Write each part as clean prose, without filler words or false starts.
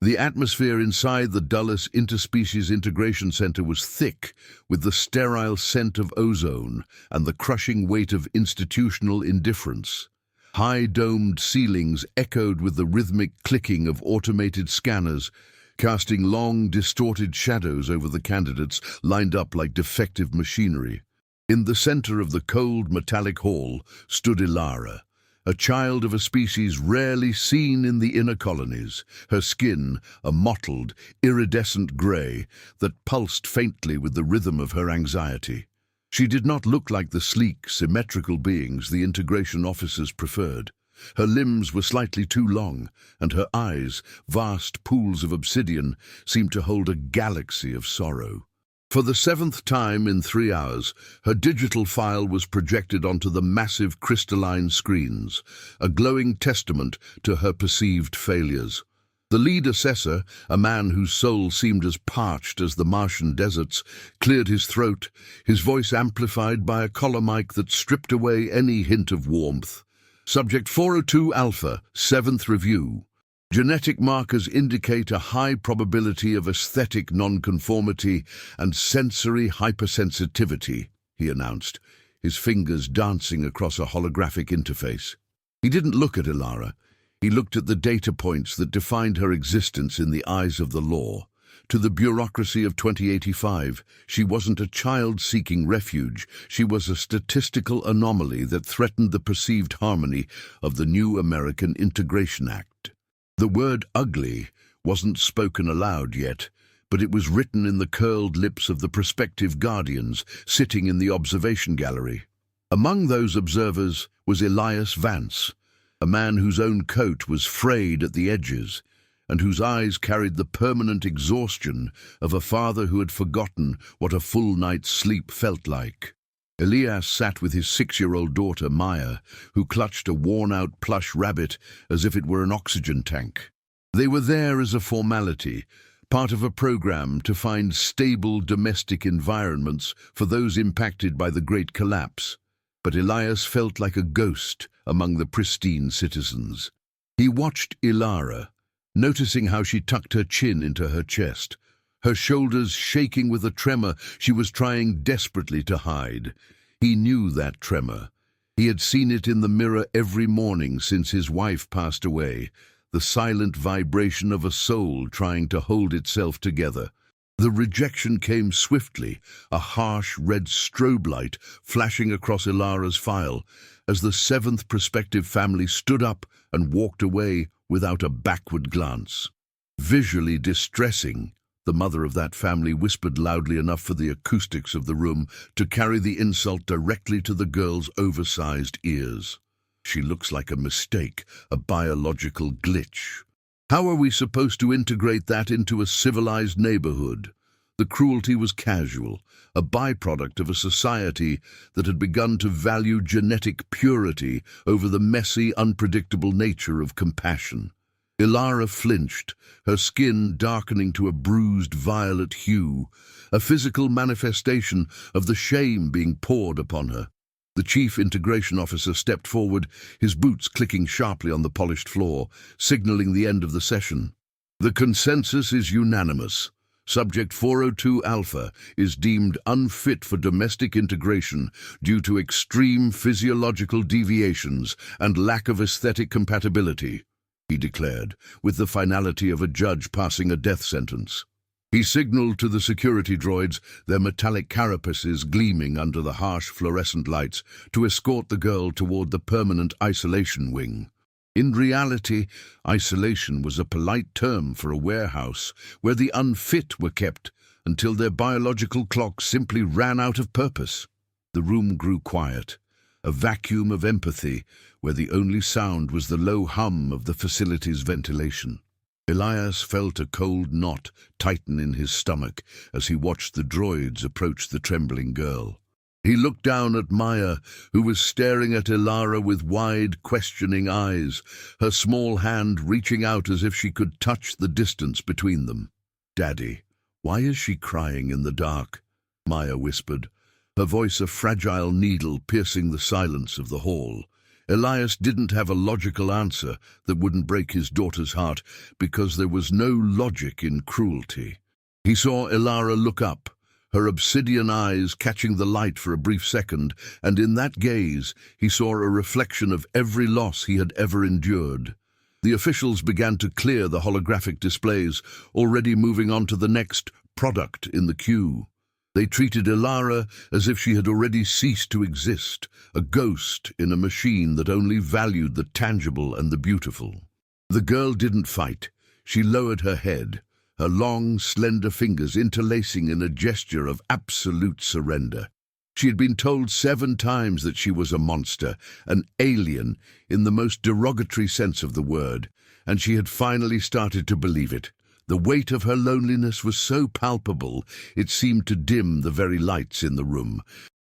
The atmosphere inside the Dulles Interspecies Integration Center was thick with the sterile scent of ozone and the crushing weight of institutional indifference. High-domed ceilings echoed with the rhythmic clicking of automated scanners, casting long, distorted shadows over the candidates lined up like defective machinery. In the center of the cold, metallic hall stood Ilara, a child of a species rarely seen in the inner colonies, her skin a mottled, iridescent gray that pulsed faintly with the rhythm of her anxiety. She did not look like the sleek, symmetrical beings the integration officers preferred. Her limbs were slightly too long, and her eyes, vast pools of obsidian, seemed to hold a galaxy of sorrow. For the 7th time in 3 hours, her digital file was projected onto the massive crystalline screens, a glowing testament to her perceived failures. The lead assessor, a man whose soul seemed as parched as the Martian deserts, cleared his throat, his voice amplified by a collar mic that stripped away any hint of warmth. Subject 402 Alpha, 7th review. Genetic markers indicate a high probability of aesthetic nonconformity and sensory hypersensitivity, he announced, his fingers dancing across a holographic interface. He didn't look at Ilara. He looked at the data points that defined her existence in the eyes of the law. To the bureaucracy of 2085, she wasn't a child seeking refuge. She was a statistical anomaly that threatened the perceived harmony of the new American Integration Act. The word ugly wasn't spoken aloud yet, but it was written in the curled lips of the prospective guardians sitting in the observation gallery. Among those observers was Elias Vance, a man whose own coat was frayed at the edges, and whose eyes carried the permanent exhaustion of a father who had forgotten what a full night's sleep felt like. Elias sat with his 6-year-old daughter, Maya, who clutched a worn-out plush rabbit as if it were an oxygen tank. They were there as a formality, part of a program to find stable domestic environments for those impacted by the Great Collapse. But Elias felt like a ghost among the pristine citizens. He watched Ilara, noticing how she tucked her chin into her chest, her shoulders shaking with a tremor she was trying desperately to hide. He knew that tremor. He had seen it in the mirror every morning since his wife passed away, the silent vibration of a soul trying to hold itself together. The rejection came swiftly, a harsh red strobe light flashing across Ilara's file, as the 7th prospective family stood up and walked away without a backward glance. Visually distressing, the mother of that family whispered loudly enough for the acoustics of the room to carry the insult directly to the girl's oversized ears. She looks like a mistake, a biological glitch. How are we supposed to integrate that into a civilized neighborhood? The cruelty was casual, a byproduct of a society that had begun to value genetic purity over the messy, unpredictable nature of compassion. Ilara flinched, her skin darkening to a bruised violet hue, a physical manifestation of the shame being poured upon her. The chief integration officer stepped forward, his boots clicking sharply on the polished floor, signaling the end of the session. The consensus is unanimous. Subject 402 Alpha is deemed unfit for domestic integration due to extreme physiological deviations and lack of aesthetic compatibility, he declared, with the finality of a judge passing a death sentence. He signaled to the security droids, their metallic carapaces gleaming under the harsh fluorescent lights, to escort the girl toward the permanent isolation wing. In reality, isolation was a polite term for a warehouse where the unfit were kept until their biological clocks simply ran out of purpose. The room grew quiet, a vacuum of empathy where the only sound was the low hum of the facility's ventilation. Elias felt a cold knot tighten in his stomach as he watched the droids approach the trembling girl. He looked down at Maya, who was staring at Ilara with wide, questioning eyes, her small hand reaching out as if she could touch the distance between them. "Daddy, why is she crying in the dark?" Maya whispered, her voice a fragile needle piercing the silence of the hall. Elias didn't have a logical answer that wouldn't break his daughter's heart, because there was no logic in cruelty. He saw Ilara look up, her obsidian eyes catching the light for a brief second, and in that gaze he saw a reflection of every loss he had ever endured. The officials began to clear the holographic displays, already moving on to the next product in the queue. They treated Ilara as if she had already ceased to exist, a ghost in a machine that only valued the tangible and the beautiful. The girl didn't fight. She lowered her head, her long, slender fingers interlacing in a gesture of absolute surrender. She had been told 7 times that she was a monster, an alien in the most derogatory sense of the word, and she had finally started to believe it. The weight of her loneliness was so palpable, it seemed to dim the very lights in the room.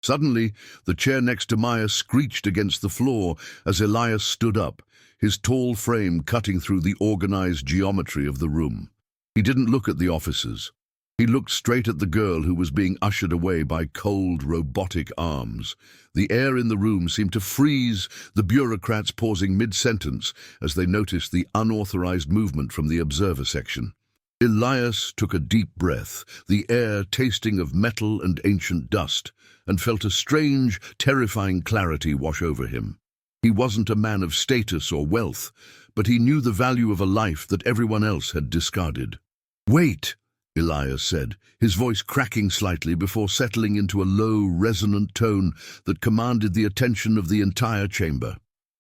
Suddenly, the chair next to Maya screeched against the floor as Elias stood up, his tall frame cutting through the organized geometry of the room. He didn't look at the officers. He looked straight at the girl who was being ushered away by cold, robotic arms. The air in the room seemed to freeze, the bureaucrats pausing mid-sentence as they noticed the unauthorized movement from the observer section. Elias took a deep breath, the air tasting of metal and ancient dust, and felt a strange, terrifying clarity wash over him. He wasn't a man of status or wealth, but he knew the value of a life that everyone else had discarded. "Wait," Elias said, his voice cracking slightly before settling into a low, resonant tone that commanded the attention of the entire chamber.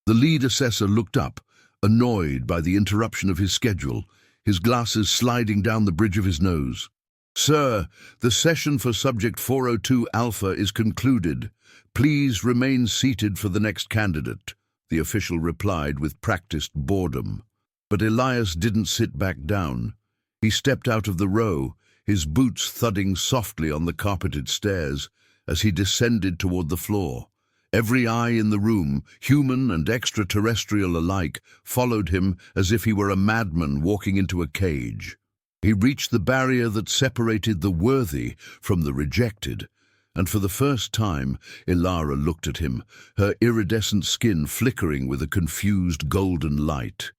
The lead assessor looked up, annoyed by the interruption of his schedule, his glasses sliding down the bridge of his nose. "Sir, the session for Subject 402 Alpha is concluded. Please remain seated for the next candidate," the official replied with practiced boredom. But Elias didn't sit back down. He stepped out of the row, his boots thudding softly on the carpeted stairs as he descended toward the floor. Every eye in the room, human and extraterrestrial alike, followed him as if he were a madman walking into a cage. He reached the barrier that separated the worthy from the rejected, and for the first time, Ilara looked at him, her iridescent skin flickering with a confused golden light.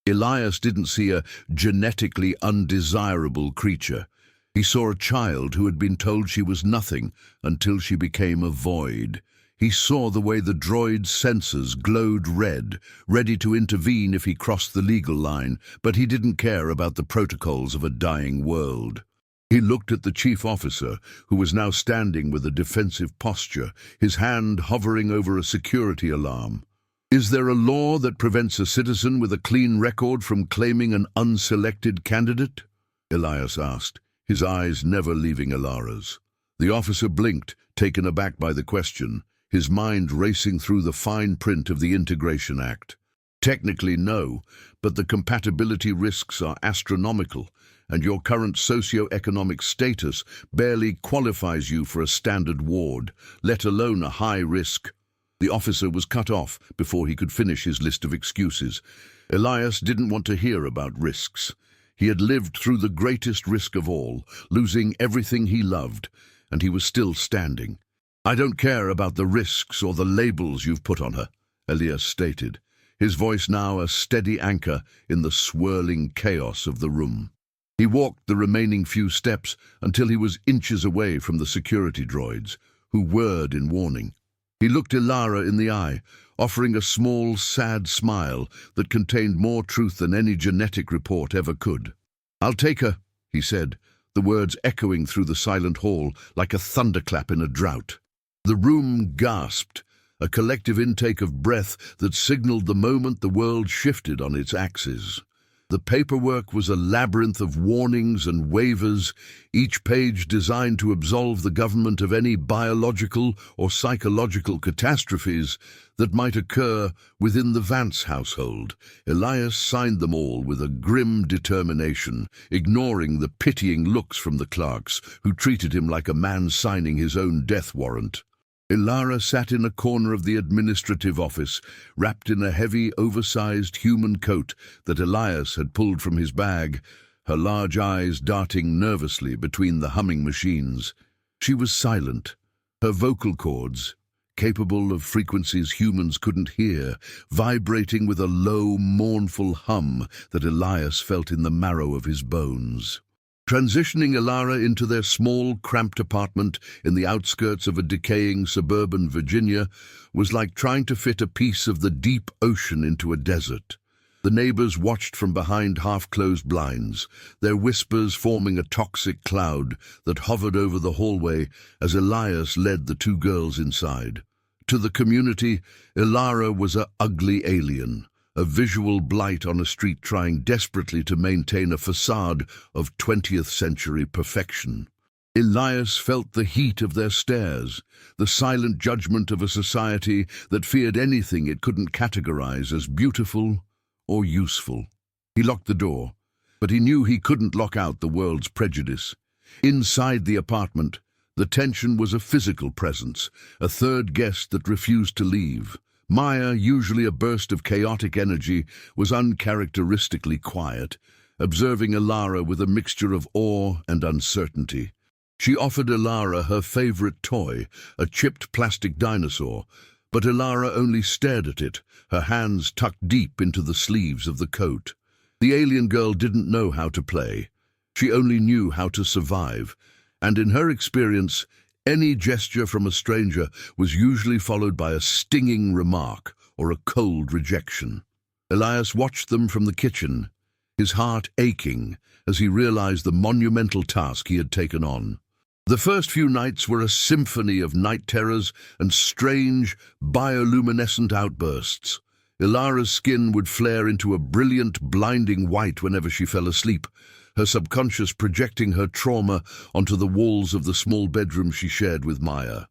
Elias didn't see a genetically undesirable creature. He saw a child who had been told she was nothing until she became a void. He saw the way the droid's sensors glowed red, ready to intervene if he crossed the legal line, but he didn't care about the protocols of a dying world. He looked at the chief officer, who was now standing with a defensive posture, his hand hovering over a security alarm. "Is there a law that prevents a citizen with a clean record from claiming an unselected candidate?" Elias asked, his eyes never leaving Ilara's. The officer blinked, taken aback by the question, his mind racing through the fine print of the Integration Act. "Technically, no, but the compatibility risks are astronomical, and your current socio-economic status barely qualifies you for a standard ward, let alone a high risk." The officer was cut off before he could finish his list of excuses. Elias didn't want to hear about risks. He had lived through the greatest risk of all, losing everything he loved, and he was still standing. "I don't care about the risks or the labels you've put on her," Elias stated, his voice now a steady anchor in the swirling chaos of the room. He walked the remaining few steps until he was inches away from the security droids, who whirred in warning. He looked Ilara in the eye, offering a small, sad smile that contained more truth than any genetic report ever could. "I'll take her," he said, the words echoing through the silent hall like a thunderclap in a drought. The room gasped, a collective intake of breath that signaled the moment the world shifted on its axis. The paperwork was a labyrinth of warnings and waivers, each page designed to absolve the government of any biological or psychological catastrophes that might occur within the Vance household. Elias signed them all with a grim determination, ignoring the pitying looks from the clerks, who treated him like a man signing his own death warrant. Ilara sat in a corner of the administrative office, wrapped in a heavy, oversized human coat that Elias had pulled from his bag, her large eyes darting nervously between the humming machines. She was silent, her vocal cords, capable of frequencies humans couldn't hear, vibrating with a low, mournful hum that Elias felt in the marrow of his bones. Transitioning Ilara into their small, cramped apartment in the outskirts of a decaying suburban Virginia was like trying to fit a piece of the deep ocean into a desert. The neighbors watched from behind half-closed blinds, their whispers forming a toxic cloud that hovered over the hallway as Elias led the two girls inside. To the community, Ilara was an ugly alien, a visual blight on a street trying desperately to maintain a facade of 20th century perfection. Elias felt the heat of their stares, the silent judgment of a society that feared anything it couldn't categorize as beautiful or useful. He locked the door, but he knew he couldn't lock out the world's prejudice. Inside the apartment, the tension was a physical presence, a third guest that refused to leave. Maya, usually a burst of chaotic energy, was uncharacteristically quiet, observing Ilara with a mixture of awe and uncertainty. She offered Ilara her favorite toy, a chipped plastic dinosaur, but Ilara only stared at it, her hands tucked deep into the sleeves of the coat. The alien girl didn't know how to play. She only knew how to survive, and in her experience, any gesture from a stranger was usually followed by a stinging remark or a cold rejection. Elias watched them from the kitchen, his heart aching as he realized the monumental task he had taken on. The first few nights were a symphony of night terrors and strange, bioluminescent outbursts. Ilara's skin would flare into a brilliant, blinding white whenever she fell asleep, her subconscious projecting her trauma onto the walls of the small bedroom she shared with Maya.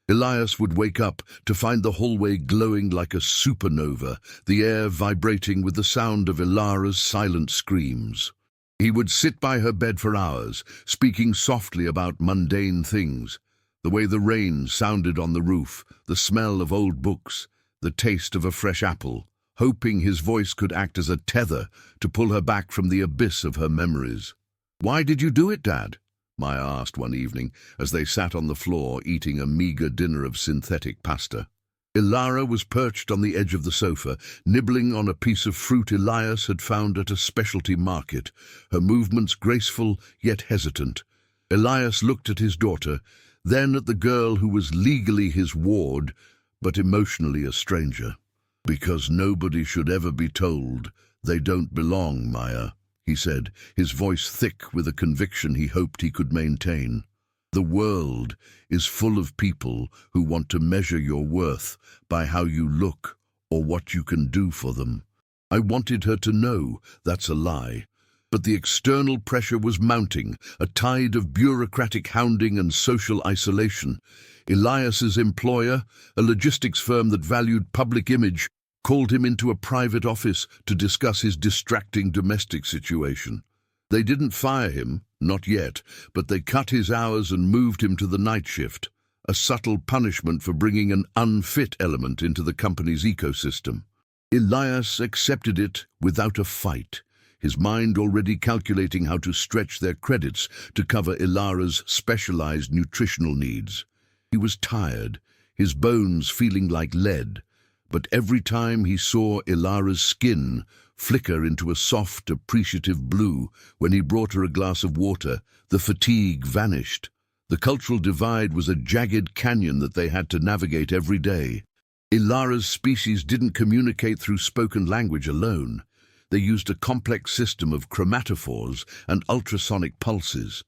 Elias would wake up to find the hallway glowing like a supernova, the air vibrating with the sound of Ilara's silent screams. He would sit by her bed for hours, speaking softly about mundane things, the way the rain sounded on the roof, the smell of old books, the taste of a fresh apple, hoping his voice could act as a tether to pull her back from the abyss of her memories. "Why did you do it, Dad?" Maya asked one evening as they sat on the floor eating a meager dinner of synthetic pasta. Ilara was perched on the edge of the sofa, nibbling on a piece of fruit Elias had found at a specialty market, her movements graceful yet hesitant. Elias looked at his daughter, then at the girl who was legally his ward, but emotionally a stranger. "Because nobody should ever be told they don't belong, Maya," he said, his voice thick with a conviction he hoped he could maintain. "The world is full of people who want to measure your worth by how you look or what you can do for them. I wanted her to know that's a lie. But the external pressure was mounting, a tide of bureaucratic hounding and social isolation. Elias's employer, a logistics firm that valued public image, called him into a private office to discuss his distracting domestic situation. They didn't fire him, not yet, but they cut his hours and moved him to the night shift, a subtle punishment for bringing an unfit element into the company's ecosystem. Elias accepted it without a fight, his mind already calculating how to stretch their credits to cover Ilara's specialized nutritional needs. He was tired, his bones feeling like lead, but every time he saw Ilara's skin flicker into a soft, appreciative blue when he brought her a glass of water, the fatigue vanished. The cultural divide was a jagged canyon that they had to navigate every day. Ilara's species didn't communicate through spoken language alone. They used a complex system of chromatophores and ultrasonic pulses.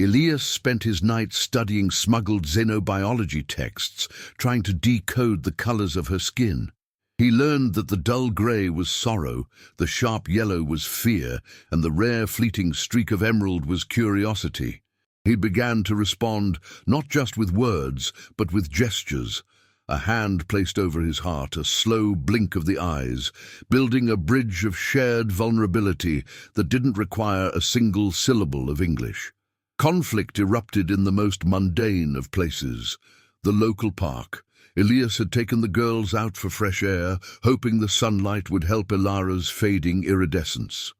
Elias spent his nights studying smuggled xenobiology texts, trying to decode the colors of her skin. He learned that the dull gray was sorrow, the sharp yellow was fear, and the rare fleeting streak of emerald was curiosity. He began to respond not just with words, but with gestures. A hand placed over his heart, a slow blink of the eyes, building a bridge of shared vulnerability that didn't require a single syllable of English. Conflict erupted in the most mundane of places, the local park. Elias had taken the girls out for fresh air, hoping the sunlight would help Ilara's fading iridescence.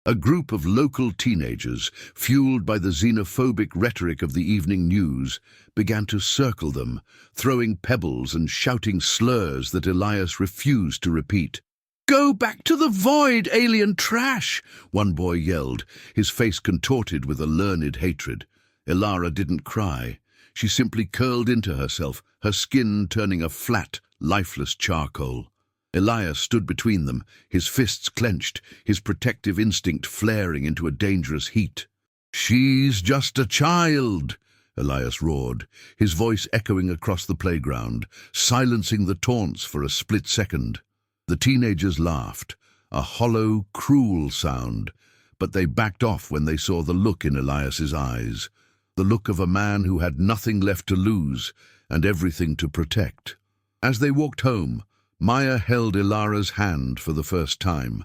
A group of local teenagers, fueled by the xenophobic rhetoric of the evening news, began to circle them, throwing pebbles and shouting slurs that Elias refused to repeat. "Go back to the void, alien trash!" one boy yelled, his face contorted with a learned hatred. Elara didn't cry. She simply curled into herself, her skin turning a flat, lifeless charcoal. Elias stood between them, his fists clenched, his protective instinct flaring into a dangerous heat. "She's just a child," Elias roared, his voice echoing across the playground, silencing the taunts for a split second. The teenagers laughed, a hollow, cruel sound, but they backed off when they saw the look in Elias's eyes, the look of a man who had nothing left to lose and everything to protect. As they walked home, Maya held Elara's hand for the first time,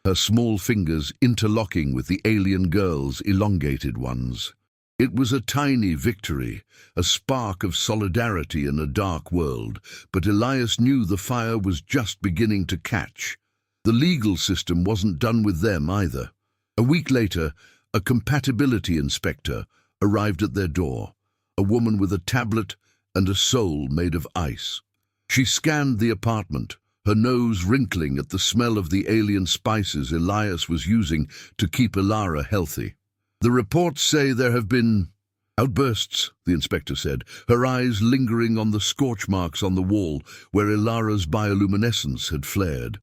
her small fingers interlocking with the alien girl's elongated ones. It was a tiny victory, a spark of solidarity in a dark world, but Elias knew the fire was just beginning to catch. The legal system wasn't done with them either. A week later, a compatibility inspector arrived at their door, a woman with a tablet and a soul made of ice. She scanned the apartment, her nose wrinkling at the smell of the alien spices Elias was using to keep Elara healthy. "The reports say there have been outbursts," the inspector said, her eyes lingering on the scorch marks on the wall where Elara's bioluminescence had flared.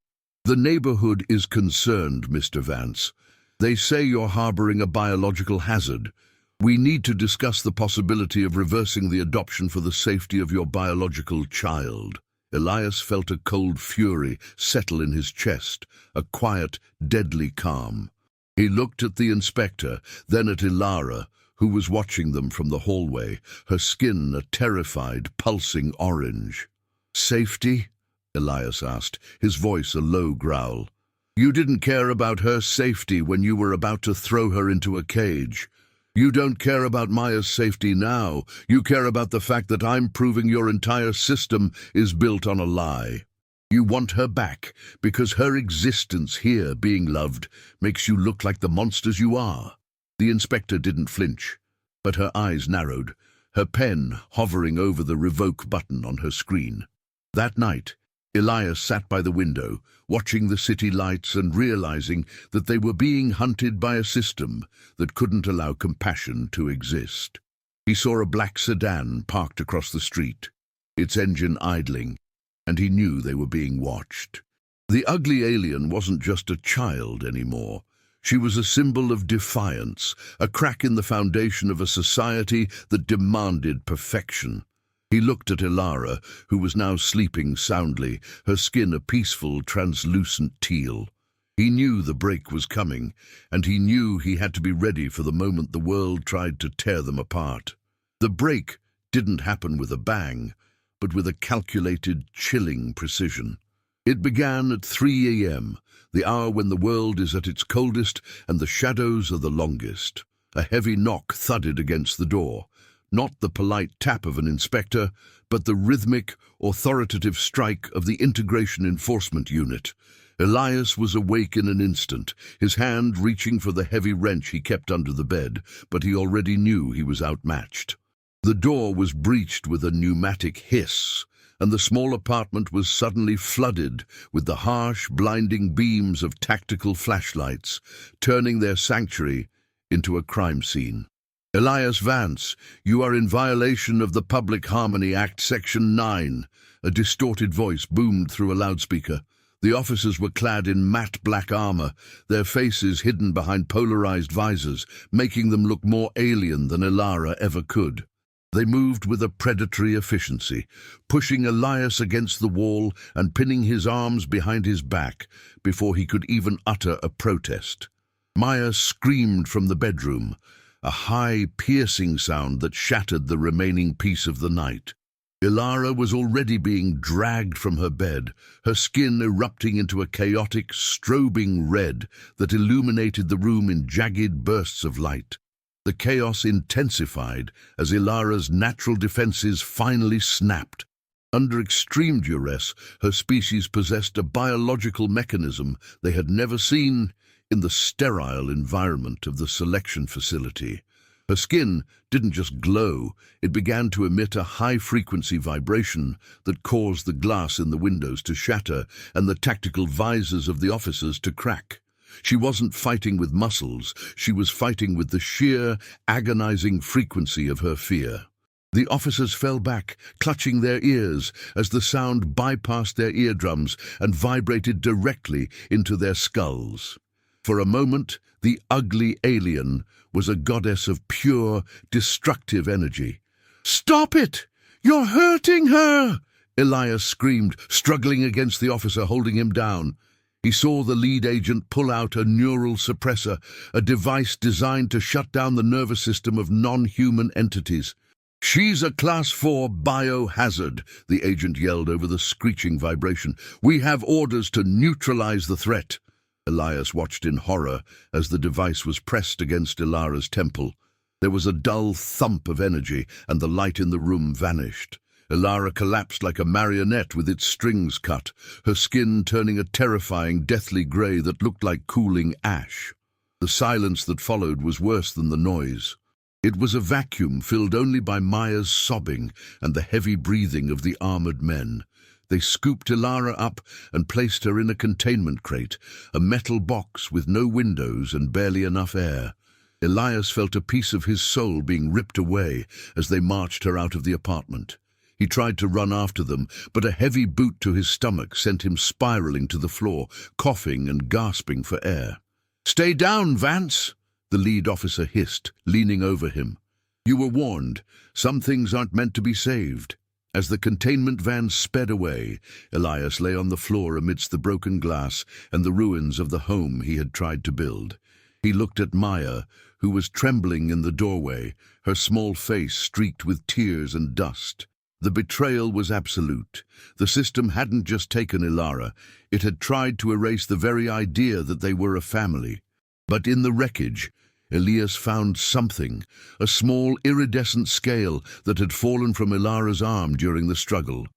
"The neighborhood is concerned, Mr. Vance. They say you're harboring a biological hazard. We need to discuss the possibility of reversing the adoption for the safety of your biological child." Elias felt a cold fury settle in his chest, a quiet, deadly calm. He looked at the inspector, then at Elara, who was watching them from the hallway, her skin a terrified, pulsing orange. "Safety?" Elias asked, his voice a low growl. "You didn't care about her safety when you were about to throw her into a cage. You don't care about Maya's safety now. You care about the fact that I'm proving your entire system is built on a lie. You want her back because her existence here, being loved, makes you look like the monsters you are." The inspector didn't flinch, but her eyes narrowed, her pen hovering over the revoke button on her screen. That night, Elias sat by the window, watching the city lights and realizing that they were being hunted by a system that couldn't allow compassion to exist. He saw a black sedan parked across the street, its engine idling, and he knew they were being watched. The ugly alien wasn't just a child anymore. She was a symbol of defiance, a crack in the foundation of a society that demanded perfection. He looked at Elara, who was now sleeping soundly, her skin a peaceful, translucent teal. He knew the break was coming, and he knew he had to be ready for the moment the world tried to tear them apart. The break didn't happen with a bang, but with a calculated, chilling precision. It began at 3 a.m., the hour when the world is at its coldest and the shadows are the longest. A heavy knock thudded against the door. Not the polite tap of an inspector, but the rhythmic, authoritative strike of the Integration Enforcement Unit. Elias was awake in an instant, his hand reaching for the heavy wrench he kept under the bed, but he already knew he was outmatched. The door was breached with a pneumatic hiss, and the small apartment was suddenly flooded with the harsh, blinding beams of tactical flashlights, turning their sanctuary into a crime scene. "Elias Vance, you are in violation of the Public Harmony Act, Section 9, a distorted voice boomed through a loudspeaker. The officers were clad in matte black armor, their faces hidden behind polarized visors, making them look more alien than Elara ever could. They moved with a predatory efficiency, pushing Elias against the wall and pinning his arms behind his back before he could even utter a protest. Maya screamed from the bedroom, a high, piercing sound that shattered the remaining peace of the night. Elara was already being dragged from her bed, her skin erupting into a chaotic, strobing red that illuminated the room in jagged bursts of light. The chaos intensified as Elara's natural defenses finally snapped. Under extreme duress, her species possessed a biological mechanism they had never seen, in the sterile environment of the selection facility. Her skin didn't just glow, it began to emit a high-frequency vibration that caused the glass in the windows to shatter and the tactical visors of the officers to crack. She wasn't fighting with muscles, she was fighting with the sheer, agonizing frequency of her fear. The officers fell back, clutching their ears, as the sound bypassed their eardrums and vibrated directly into their skulls. For a moment, the ugly alien was a goddess of pure, destructive energy. "Stop it! You're hurting her!" Elias screamed, struggling against the officer holding him down. He saw the lead agent pull out a neural suppressor, a device designed to shut down the nervous system of non-human entities. "She's a Class 4 biohazard," the agent yelled over the screeching vibration. "We have orders to neutralize the threat." Elias watched in horror as the device was pressed against Ilara's temple. There was a dull thump of energy, and the light in the room vanished. Ilara collapsed like a marionette with its strings cut, her skin turning a terrifying, deathly grey that looked like cooling ash. The silence that followed was worse than the noise. It was a vacuum filled only by Maya's sobbing and the heavy breathing of the armored men. They scooped Ilara up and placed her in a containment crate, a metal box with no windows and barely enough air. Elias felt a piece of his soul being ripped away as they marched her out of the apartment. He tried to run after them, but a heavy boot to his stomach sent him spiraling to the floor, coughing and gasping for air. "Stay down, Vance," the lead officer hissed, leaning over him. "You were warned. Some things aren't meant to be saved." As the containment van sped away, Elias lay on the floor amidst the broken glass and the ruins of the home he had tried to build. He looked at Maya, who was trembling in the doorway, her small face streaked with tears and dust. The betrayal was absolute. The system hadn't just taken Ilara, it had tried to erase the very idea that they were a family. But in the wreckage, Elias found something, a small iridescent scale that had fallen from Ilara's arm during the struggle.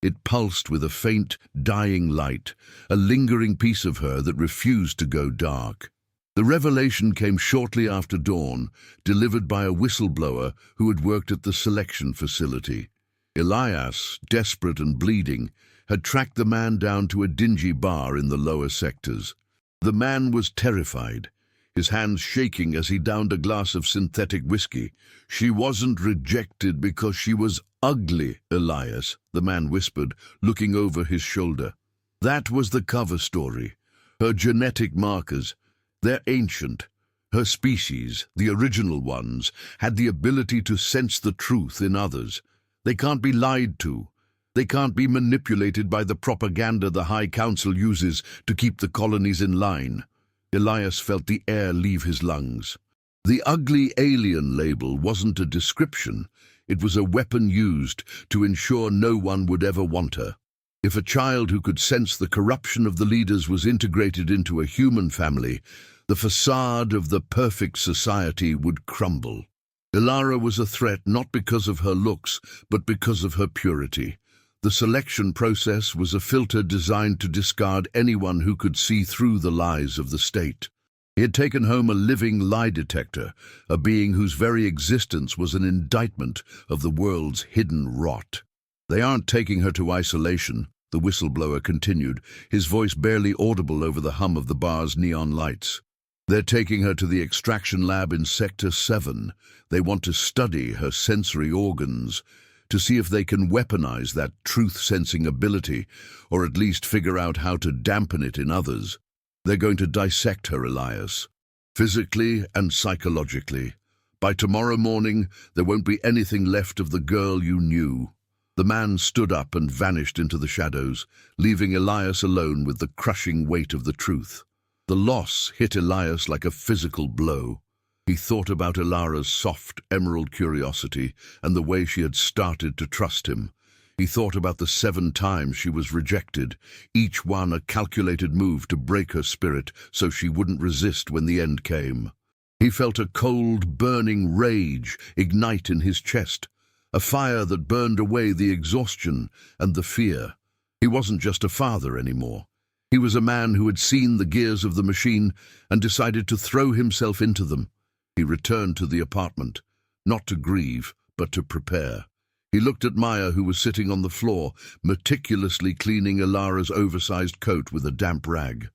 It pulsed with a faint, dying light, a lingering piece of her that refused to go dark. The revelation came shortly after dawn, delivered by a whistleblower who had worked at the selection facility. Elias, desperate and bleeding, had tracked the man down to a dingy bar in the lower sectors. The man was terrified, his hands shaking as he downed a glass of synthetic whiskey. "She wasn't rejected because she was ugly, Elias," the man whispered, looking over his shoulder. "That was the cover story. Her genetic markers, they're ancient. Her species, the original ones, had the ability to sense the truth in others. They can't be lied to. They can't be manipulated by the propaganda the High Council uses to keep the colonies in line." Elias felt the air leave his lungs. The ugly alien label wasn't a description, it was a weapon used to ensure no one would ever want her. If a child who could sense the corruption of the leaders was integrated into a human family, the facade of the perfect society would crumble. Ilara was a threat not because of her looks, but because of her purity. The selection process was a filter designed to discard anyone who could see through the lies of the state. He had taken home a living lie detector, a being whose very existence was an indictment of the world's hidden rot. "They aren't taking her to isolation," the whistleblower continued, his voice barely audible over the hum of the bar's neon lights. "They're taking her to the extraction lab in Sector 7. They want to study her sensory organs, to see if they can weaponize that truth-sensing ability, or at least figure out how to dampen it in others. They're going to dissect her, Elias, physically and psychologically. By tomorrow morning, there won't be anything left of the girl you knew." The man stood up and vanished into the shadows, leaving Elias alone with the crushing weight of the truth. The loss hit Elias like a physical blow. He thought about Ilara's soft, emerald curiosity and the way she had started to trust him. He thought about the 7 times she was rejected, each one a calculated move to break her spirit so she wouldn't resist when the end came. He felt a cold, burning rage ignite in his chest, a fire that burned away the exhaustion and the fear. He wasn't just a father anymore. He was a man who had seen the gears of the machine and decided to throw himself into them. He returned to the apartment, not to grieve, but to prepare. He looked at Maya, who was sitting on the floor, meticulously cleaning Ilara's oversized coat with a damp rag.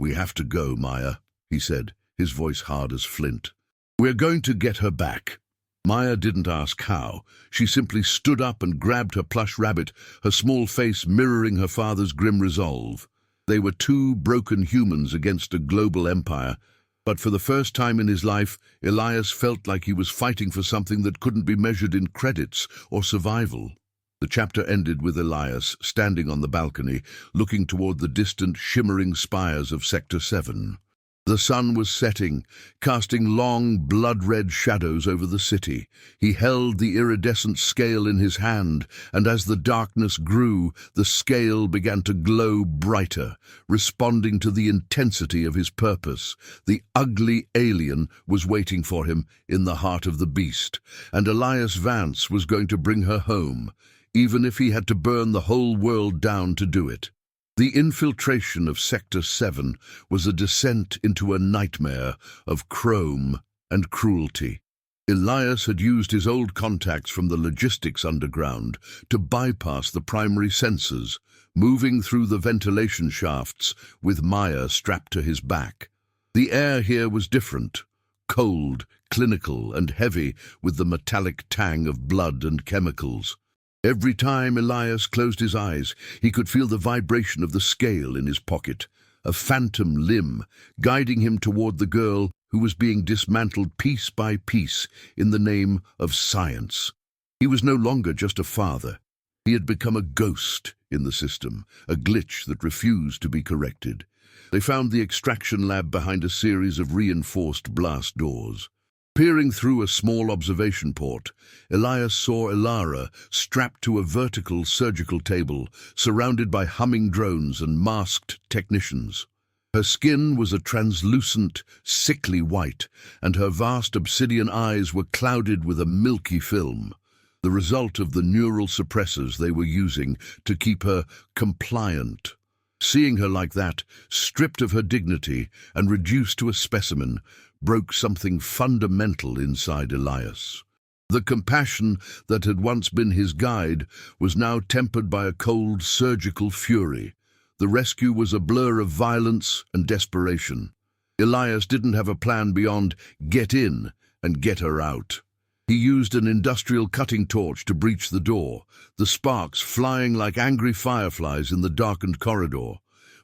"We have to go, Maya," he said, his voice hard as flint. "We're going to get her back." Maya didn't ask how. She simply stood up and grabbed her plush rabbit, her small face mirroring her father's grim resolve. They were two broken humans against a global empire, but for the first time in his life, Elias felt like he was fighting for something that couldn't be measured in credits or survival. The chapter ended with Elias standing on the balcony, looking toward the distant, shimmering spires of Sector 7. The sun was setting, casting long, blood-red shadows over the city. He held the iridescent scale in his hand, and as the darkness grew, the scale began to glow brighter, responding to the intensity of his purpose. The ugly alien was waiting for him in the heart of the beast, and Elias Vance was going to bring her home, even if he had to burn the whole world down to do it. The infiltration of Sector 7 was a descent into a nightmare of chrome and cruelty. Elias had used his old contacts from the logistics underground to bypass the primary sensors, moving through the ventilation shafts with Maya strapped to his back. The air here was different, cold, clinical, and heavy with the metallic tang of blood and chemicals. Every time Elias closed his eyes, he could feel the vibration of the scale in his pocket, a phantom limb guiding him toward the girl who was being dismantled piece by piece in the name of science. He was no longer just a father. He had become a ghost in the system, a glitch that refused to be corrected. They found the extraction lab behind a series of reinforced blast doors. Peering through a small observation port, Elias saw Ilara strapped to a vertical surgical table, surrounded by humming drones and masked technicians. Her skin was a translucent, sickly white, and her vast obsidian eyes were clouded with a milky film, the result of the neural suppressors they were using to keep her compliant. Seeing her like that, stripped of her dignity and reduced to a specimen, broke something fundamental inside Elias. The compassion that had once been his guide was now tempered by a cold, surgical fury. The rescue was a blur of violence and desperation. Elias didn't have a plan beyond get in and get her out. He used an industrial cutting torch to breach the door, the sparks flying like angry fireflies in the darkened corridor.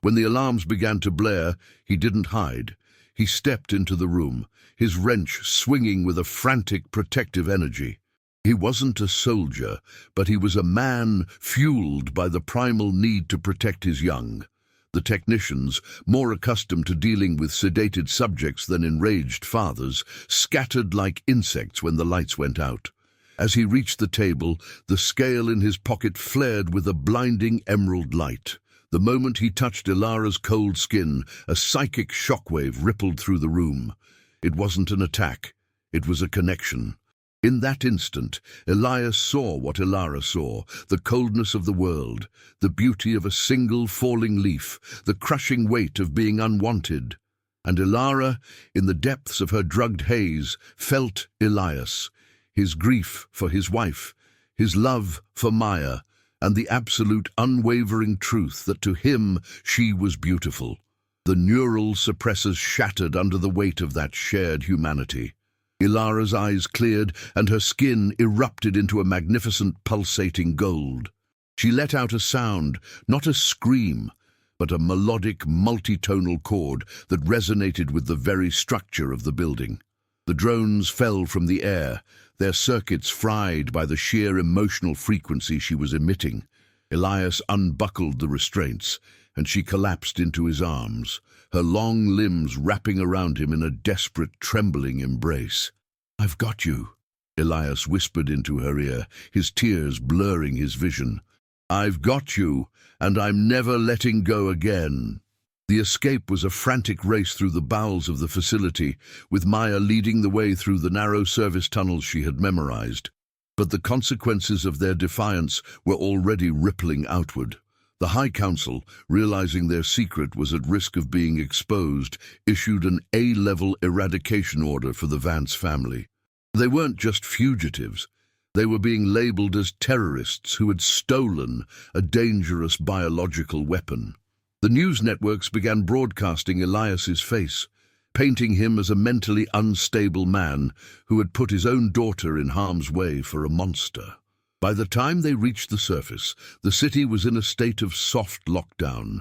When the alarms began to blare, he didn't hide. He stepped into the room, his wrench swinging with a frantic protective energy. He wasn't a soldier, but he was a man fueled by the primal need to protect his young. The technicians, more accustomed to dealing with sedated subjects than enraged fathers, scattered like insects when the lights went out. As he reached the table, the scale in his pocket flared with a blinding emerald light. The moment he touched Ilara's cold skin, a psychic shockwave rippled through the room. It wasn't an attack, it was a connection. In that instant, Elias saw what Ilara saw, the coldness of the world, the beauty of a single falling leaf, the crushing weight of being unwanted. And Ilara, in the depths of her drugged haze, felt Elias, his grief for his wife, his love for Maya, and the absolute unwavering truth that to him she was beautiful. The neural suppressors shattered under the weight of that shared humanity. Ilara's eyes cleared and her skin erupted into a magnificent pulsating gold. She let out a sound, not a scream, but a melodic multitonal chord that resonated with the very structure of the building. The drones fell from the air, their circuits fried by the sheer emotional frequency she was emitting. Elias unbuckled the restraints, and she collapsed into his arms, her long limbs wrapping around him in a desperate, trembling embrace. "I've got you," Elias whispered into her ear, his tears blurring his vision. "I've got you, and I'm never letting go again." The escape was a frantic race through the bowels of the facility, with Maya leading the way through the narrow service tunnels she had memorized. But the consequences of their defiance were already rippling outward. The High Council, realizing their secret was at risk of being exposed, issued an A-level eradication order for the Vance family. They weren't just fugitives. They were being labeled as terrorists who had stolen a dangerous biological weapon. The news networks began broadcasting Elias's face, painting him as a mentally unstable man who had put his own daughter in harm's way for a monster. By the time they reached the surface, the city was in a state of soft lockdown.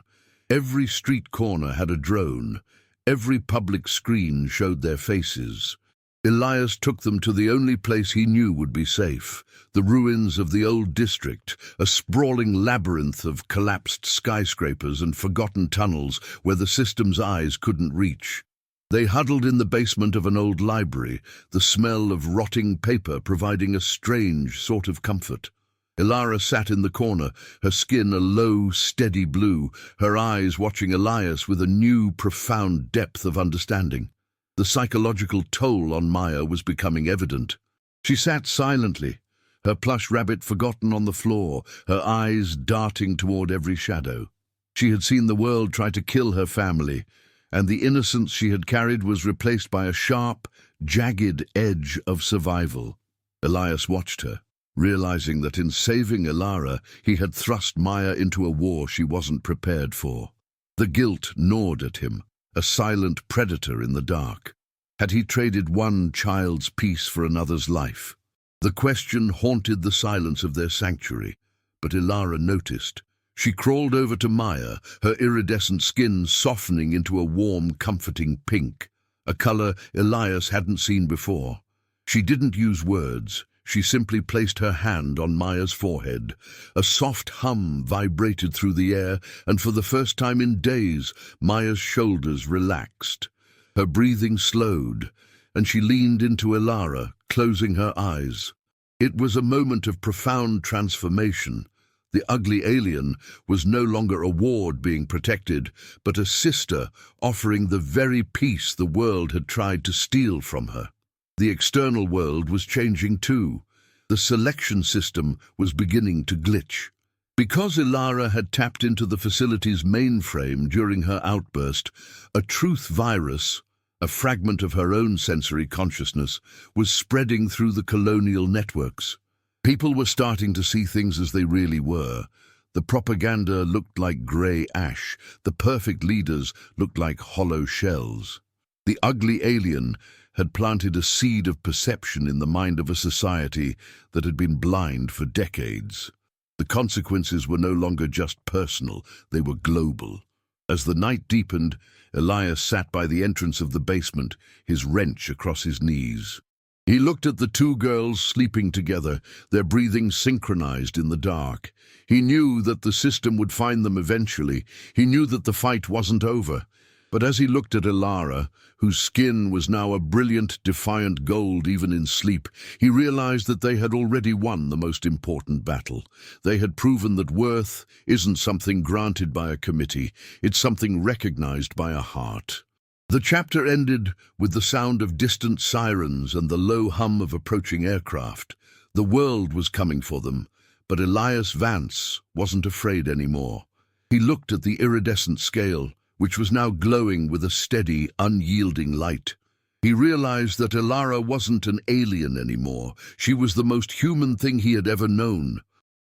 Every street corner had a drone. Every public screen showed their faces. Elias took them to the only place he knew would be safe, the ruins of the old district, a sprawling labyrinth of collapsed skyscrapers and forgotten tunnels where the system's eyes couldn't reach. They huddled in the basement of an old library, the smell of rotting paper providing a strange sort of comfort. Ilara sat in the corner, her skin a low, steady blue, her eyes watching Elias with a new, profound depth of understanding. The psychological toll on Maya was becoming evident. She sat silently, her plush rabbit forgotten on the floor, her eyes darting toward every shadow. She had seen the world try to kill her family, and the innocence she had carried was replaced by a sharp, jagged edge of survival. Elias watched her, realizing that in saving Ilara, he had thrust Maya into a war she wasn't prepared for. The guilt gnawed at him, a silent predator in the dark. Had he traded one child's peace for another's life? The question haunted the silence of their sanctuary, but Ilara noticed. She crawled over to Maya, her iridescent skin softening into a warm, comforting pink, a color Elias hadn't seen before. She didn't use words. She simply placed her hand on Maya's forehead. A soft hum vibrated through the air, and for the first time in days, Maya's shoulders relaxed. Her breathing slowed, and she leaned into Ilara, closing her eyes. It was a moment of profound transformation. The ugly alien was no longer a ward being protected, but a sister offering the very peace the world had tried to steal from her. The external world was changing too. The selection system was beginning to glitch. Because Ilara had tapped into the facility's mainframe during her outburst, a truth virus, a fragment of her own sensory consciousness, was spreading through the colonial networks. People were starting to see things as they really were. The propaganda looked like grey ash. The perfect leaders looked like hollow shells. The ugly alien had planted a seed of perception in the mind of a society that had been blind for decades. The consequences were no longer just personal, they were global. As the night deepened, Elias sat by the entrance of the basement, his wrench across his knees. He looked at the two girls sleeping together, their breathing synchronized in the dark. He knew that the system would find them eventually. He knew that the fight wasn't over. But as he looked at Ilara, whose skin was now a brilliant, defiant gold even in sleep, he realized that they had already won the most important battle. They had proven that worth isn't something granted by a committee, it's something recognized by a heart. The chapter ended with the sound of distant sirens and the low hum of approaching aircraft. The world was coming for them, but Elias Vance wasn't afraid anymore. He looked at the iridescent scale, which was now glowing with a steady, unyielding light. He realized that Ilara wasn't an alien anymore. She was the most human thing he had ever known.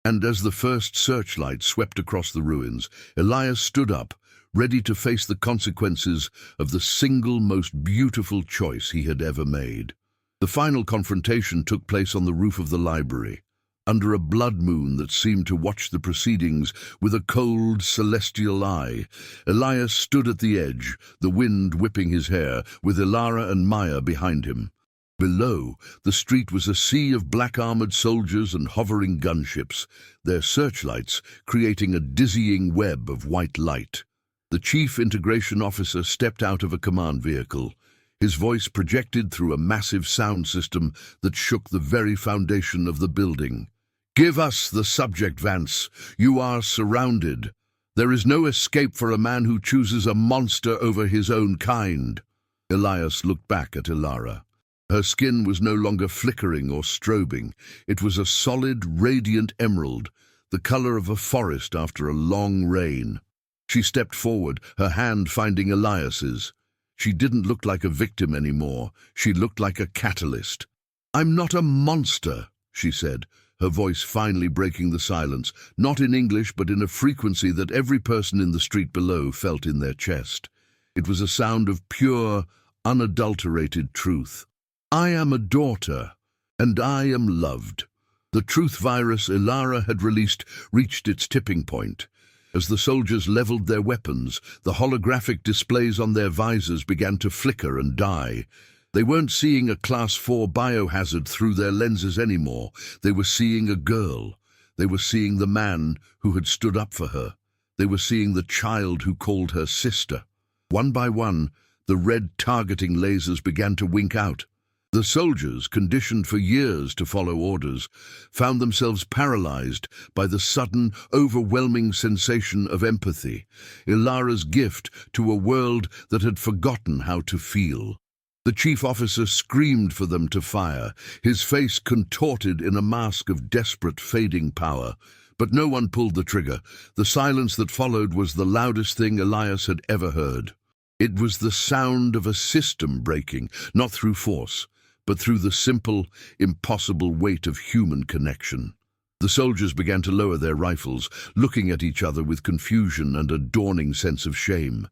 And as the first searchlight swept across the ruins, Elias stood up, ready to face the consequences of the single most beautiful choice he had ever made. The final confrontation took place on the roof of the library. Under a blood moon that seemed to watch the proceedings with a cold, celestial eye, Elias stood at the edge, the wind whipping his hair, with Ilara and Maya behind him. Below, the street was a sea of black-armored soldiers and hovering gunships, their searchlights creating a dizzying web of white light. The chief integration officer stepped out of a command vehicle, his voice projected through a massive sound system that shook the very foundation of the building. "Give us the subject, Vance. You are surrounded. There is no escape for a man who chooses a monster over his own kind." Elias looked back at Ilara. Her skin was no longer flickering or strobing. It was a solid, radiant emerald, the color of a forest after a long rain. She stepped forward, her hand finding Elias's. She didn't look like a victim anymore. She looked like a catalyst. "I'm not a monster," she said, her voice finally breaking the silence, not in English but in a frequency that every person in the street below felt in their chest. It was a sound of pure, unadulterated truth. "I am a daughter, and I am loved." The truth virus Ilara had released reached its tipping point. As the soldiers leveled their weapons, the holographic displays on their visors began to flicker and die. They weren't seeing a Class 4 biohazard through their lenses anymore. They were seeing a girl. They were seeing the man who had stood up for her. They were seeing the child who called her sister. One by one, the red targeting lasers began to wink out. The soldiers, conditioned for years to follow orders, found themselves paralyzed by the sudden, overwhelming sensation of empathy, Ilara's gift to a world that had forgotten how to feel. The chief officer screamed for them to fire, his face contorted in a mask of desperate, fading power. But no one pulled the trigger. The silence that followed was the loudest thing Elias had ever heard. It was the sound of a system breaking, not through force, but through the simple, impossible weight of human connection. The soldiers began to lower their rifles, looking at each other with confusion and a dawning sense of shame.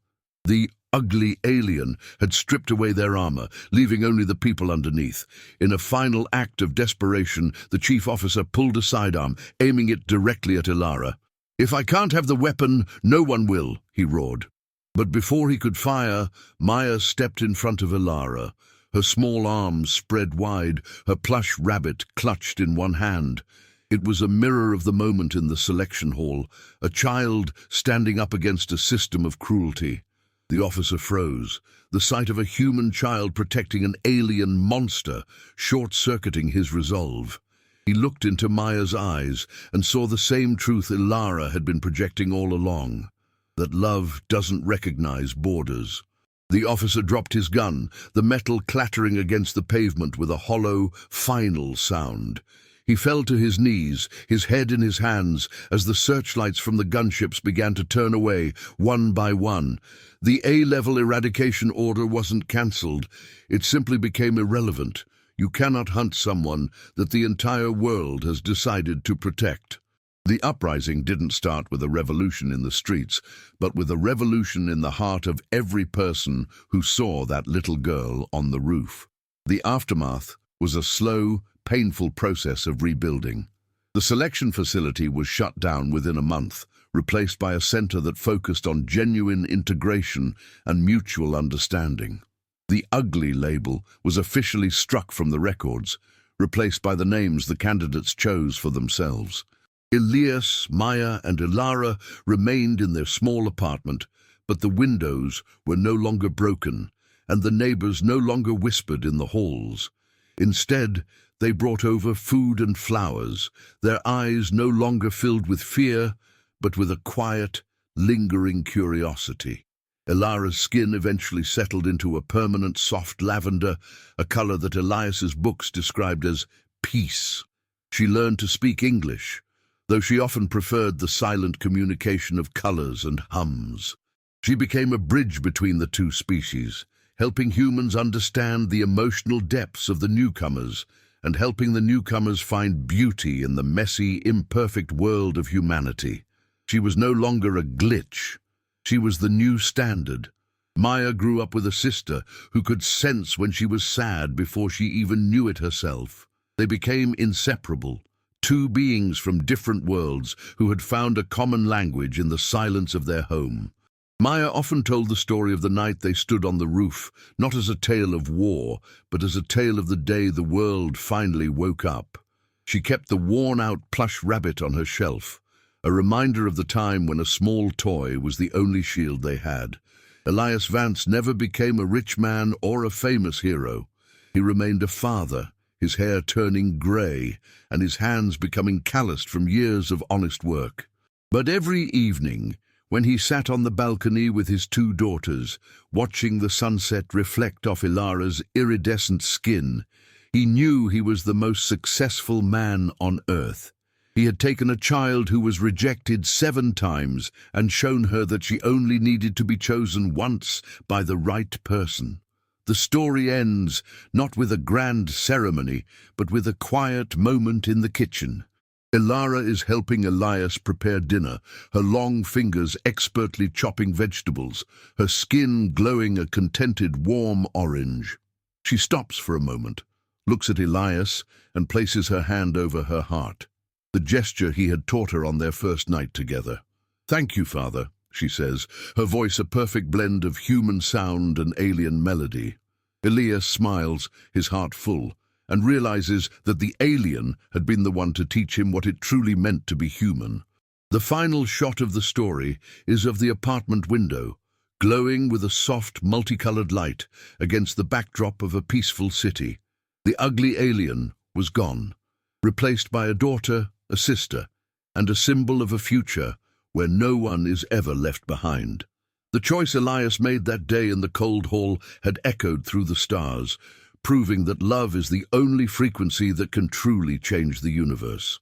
The ugly alien had stripped away their armor, leaving only the people underneath. In a final act of desperation, the chief officer pulled a sidearm, aiming it directly at Ilara. "If I can't have the weapon, no one will," he roared. But before he could fire, Maya stepped in front of Ilara, her small arms spread wide, her plush rabbit clutched in one hand. It was a mirror of the moment in the selection hall, a child standing up against a system of cruelty. The officer froze, the sight of a human child protecting an alien monster, short-circuiting his resolve. He looked into Maya's eyes and saw the same truth Ilara had been projecting all along, that love doesn't recognize borders. The officer dropped his gun, the metal clattering against the pavement with a hollow, final sound. He fell to his knees, his head in his hands, as the searchlights from the gunships began to turn away, one by one. The A-level eradication order wasn't cancelled. It simply became irrelevant. You cannot hunt someone that the entire world has decided to protect. The uprising didn't start with a revolution in the streets, but with a revolution in the heart of every person who saw that little girl on the roof. The aftermath was a slow, painful process of rebuilding. The selection facility was shut down within a month, replaced by a center that focused on genuine integration and mutual understanding. The ugly label was officially struck from the records, replaced by the names the candidates chose for themselves. Elias, Maya, and Ilara remained in their small apartment, but the windows were no longer broken, and the neighbors no longer whispered in the halls. Instead, they brought over food and flowers, their eyes no longer filled with fear, but with a quiet, lingering curiosity. Ilara's skin eventually settled into a permanent soft lavender, a color that Elias's books described as peace. She learned to speak English, though she often preferred the silent communication of colors and hums. She became a bridge between the two species, helping humans understand the emotional depths of the newcomers and helping the newcomers find beauty in the messy, imperfect world of humanity. She was no longer a glitch. She was the new standard. Maya grew up with a sister who could sense when she was sad before she even knew it herself. They became inseparable, two beings from different worlds who had found a common language in the silence of their home. Maya often told the story of the night they stood on the roof, not as a tale of war, but as a tale of the day the world finally woke up. She kept the worn-out plush rabbit on her shelf, a reminder of the time when a small toy was the only shield they had. Elias Vance never became a rich man or a famous hero. He remained a father, his hair turning grey and his hands becoming calloused from years of honest work. But every evening, when he sat on the balcony with his two daughters, watching the sunset reflect off Ilara's iridescent skin, he knew he was the most successful man on earth. He had taken a child who was rejected 7 times and shown her that she only needed to be chosen once by the right person. The story ends not with a grand ceremony, but with a quiet moment in the kitchen. Ilara is helping Elias prepare dinner, her long fingers expertly chopping vegetables, her skin glowing a contented warm orange. She stops for a moment, looks at Elias, and places her hand over her heart, the gesture he had taught her on their first night together. "Thank you, Father," she says, her voice a perfect blend of human sound and alien melody. Elias smiles, his heart full, and realizes that the alien had been the one to teach him what it truly meant to be human. The final shot of the story is of the apartment window, glowing with a soft, multicolored light against the backdrop of a peaceful city. The ugly alien was gone, replaced by a daughter, a sister, and a symbol of a future where no one is ever left behind. The choice Elias made that day in the cold hall had echoed through the stars, proving that love is the only frequency that can truly change the universe.